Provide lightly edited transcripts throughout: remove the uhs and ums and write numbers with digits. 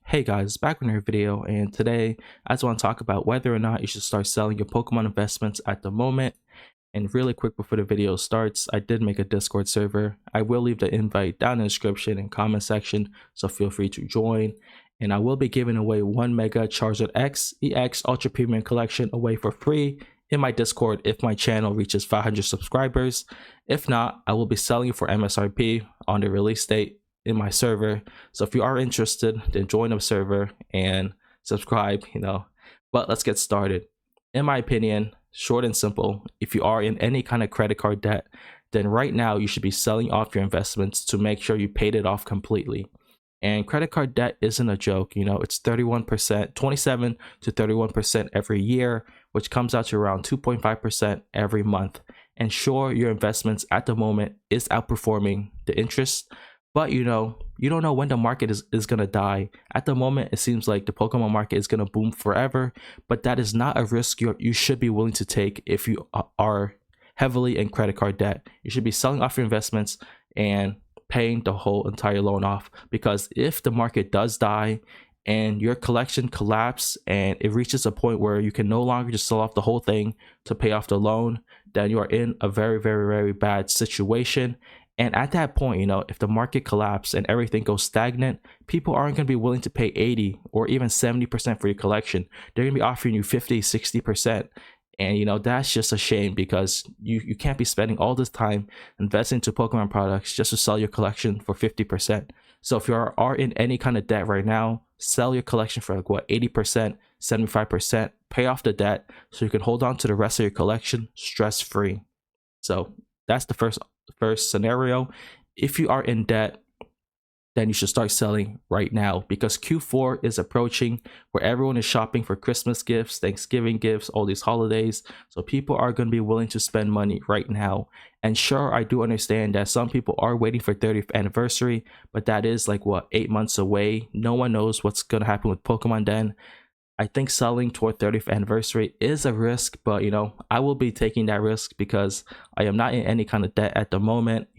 Hey guys, back with another video, and today I just want to talk about whether or not you should start selling your Pokemon investments at the moment. And really quick before the video starts, I did make a Discord server. I will leave the invite down in the description and comment section, so feel free to join. And I will be giving away 1 Mega Charizard X EX Ultra Premium Collection away for free in my Discord if my channel reaches 500 subscribers. If not, I will be selling it for MSRP on the release date in my server. So if you are interested, then join the server and subscribe, But let's get started. In my opinion, short and simple, if you are in any kind of credit card debt, then right now you should be selling off your investments to make sure you paid it off completely. And credit card debt isn't a joke, it's 31%, 27 to 31% every year, which comes out to around 2.5% every month. And sure, your investments at the moment is outperforming the interest, but you don't know when the market is going to die. At the moment, it seems like the Pokemon market is going to boom forever, but that is not a risk you should be willing to take if you are heavily in credit card debt. You should be selling off your investments and paying the whole entire loan off, because if the market does die and your collection collapses and it reaches a point where you can no longer just sell off the whole thing to pay off the loan, then you are in a very, very, very bad situation. And at that point, if the market collapses and everything goes stagnant, people aren't going to be willing to pay 80 or even 70% for your collection. They're going to be offering you 50, 60%. And that's just a shame, because you can't be spending all this time investing into Pokemon products just to sell your collection for 50%. So if you are in any kind of debt right now, sell your collection for 80%, 75%, pay off the debt so you can hold on to the rest of your collection stress free. So that's the first scenario. If you are in debt, then you should start selling right now, because Q4 is approaching, where everyone is shopping for Christmas gifts, Thanksgiving gifts, all these holidays. So people are going to be willing to spend money right now. And sure, I do understand that some people are waiting for 30th anniversary, but that is 8 months away. No one knows what's going to happen with Pokemon then. I think selling toward 30th anniversary is a risk, but I will be taking that risk because I am not in any kind of debt at the moment.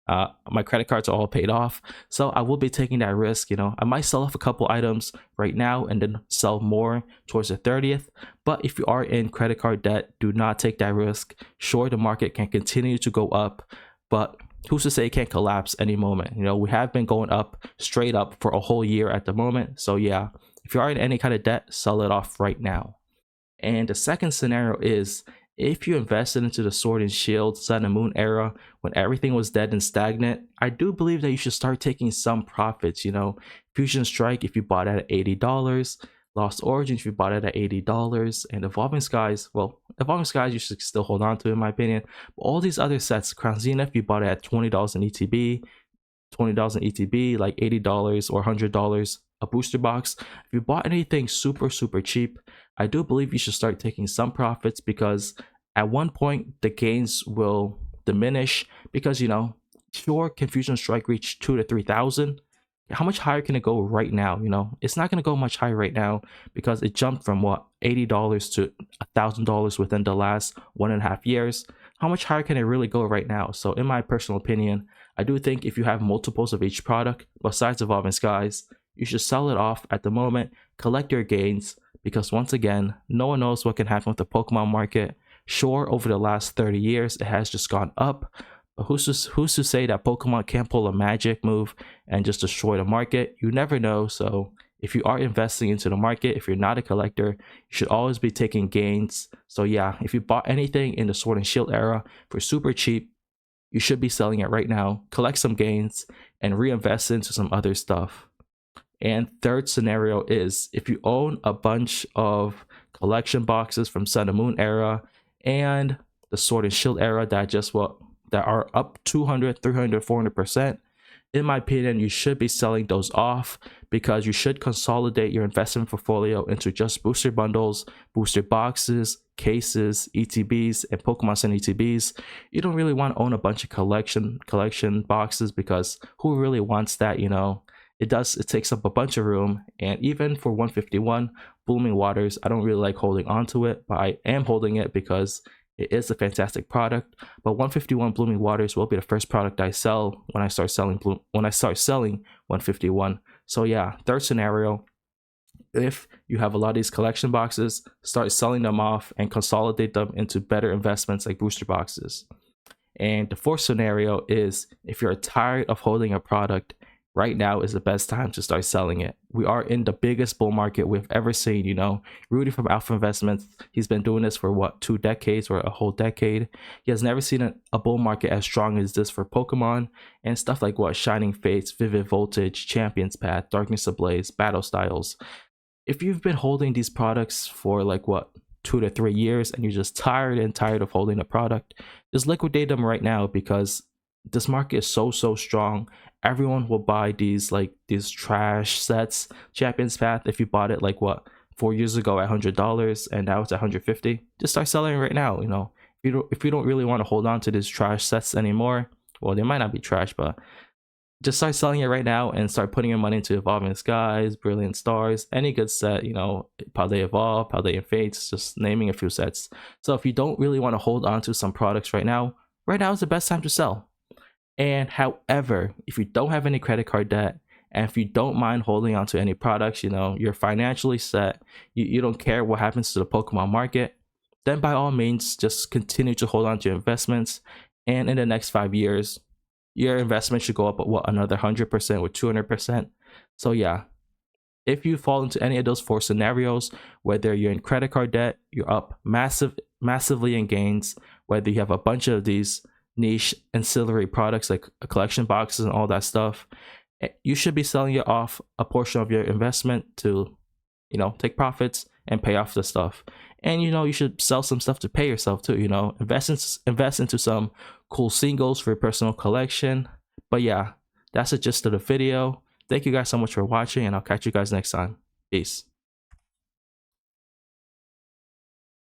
My credit cards are all paid off, so I will be taking that risk. I might sell off a couple items right now and then sell more towards the 30th. But if you are in credit card debt, do not take that risk. Sure, the market can continue to go up, but who's to say it can't collapse any moment? We have been going up, straight up, for a whole year at the moment. So yeah, if you are in any kind of debt, sell it off right now. And the second scenario is, if you invested into the Sword and Shield, Sun and Moon era when everything was dead and stagnant, I do believe that you should start taking some profits. Fusion Strike, if you bought it at $80, Lost Origins, if you bought it at $80, and Evolving Skies, you should still hold on to, in my opinion. But all these other sets, Crown Zenith, if you bought it at $20 in ETB, like $80 or $100 a booster box. If you bought anything super cheap, I do believe you should start taking some profits, because at one point the gains will diminish, because sure, can Fusion Strike reach 2,000 to 3,000? How much higher can it go right now? It's not going to go much higher right now, because it jumped from $80 to $1,000 within the last 1.5 years. How much higher can it really go right now? So in my personal opinion, I do think if you have multiples of each product besides Evolving Skies, you should sell it off at the moment, collect your gains, because once again, no one knows what can happen with the Pokemon market. Sure, over the last 30 years, it has just gone up, but who's to say that Pokemon can't pull a magic move and just destroy the market? You never know. So if you are investing into the market, if you're not a collector, you should always be taking gains. So yeah, if you bought anything in the Sword and Shield era for super cheap, you should be selling it right now, collect some gains, and reinvest into some other stuff. And third scenario is, if you own a bunch of collection boxes from Sun and Moon era and the Sword and Shield era that are up 200, 300, 400%, in my opinion, you should be selling those off, because you should consolidate your investment portfolio into just booster bundles, booster boxes, cases, ETBs, and Pokemon Sun ETBs. You don't really want to own a bunch of collection boxes, because who really wants that? It takes up a bunch of room. And even for 151 Blooming Waters, I don't really like holding on to it, but I am holding it because it is a fantastic product. But 151 Blooming Waters will be the first product I sell when I start selling 151. So yeah, third scenario, if you have a lot of these collection boxes, start selling them off and consolidate them into better investments like booster boxes. And the fourth scenario is if you're tired of holding a product, right now is the best time to start selling it. We are in the biggest bull market we've ever seen. You know, Rudy from Alpha Investments, he's been doing this for what, 2 decades or a whole decade. He has never seen a bull market as strong as this for Pokemon and stuff like what, Shining Fates, Vivid Voltage, Champions Path, Darkness Ablaze, Battle Styles. If you've been holding these products for like what, 2 to 3 years, and you're just tired of holding a product, just liquidate them right now, because this market is so strong. Everyone will buy these trash sets. Champions Path, if you bought it like what, 4 years ago at $100 and now it's at $150, just start selling it right now. You know, if you don't really want to hold on to these trash sets anymore, well, they might not be trash, but just start selling it right now and start putting your money into Evolving Skies, Brilliant Stars, any good set, you know, Paldea Evolve, Paldea Fates, just naming a few sets. So if you don't really want to hold on to some products right now is the best time to sell. And however, if you don't have any credit card debt, and if you don't mind holding on to any products, you know, you're financially set, you don't care what happens to the Pokemon market, then by all means, just continue to hold on to your investments. And in the next 5 years, your investment should go up at what, another 100% or 200%. So yeah, if you fall into any of those 4 scenarios, whether you're in credit card debt, you're up massively in gains, whether you have a bunch of these niche ancillary products like collection boxes and all that stuff, you should be selling it off a portion of your investment to, you know, take profits and pay off the stuff. And you know, you should sell some stuff to pay yourself too. You know, invest into some cool singles for your personal collection. But yeah, that's the gist of the video. Thank you guys so much for watching, and I'll catch you guys next time. Peace.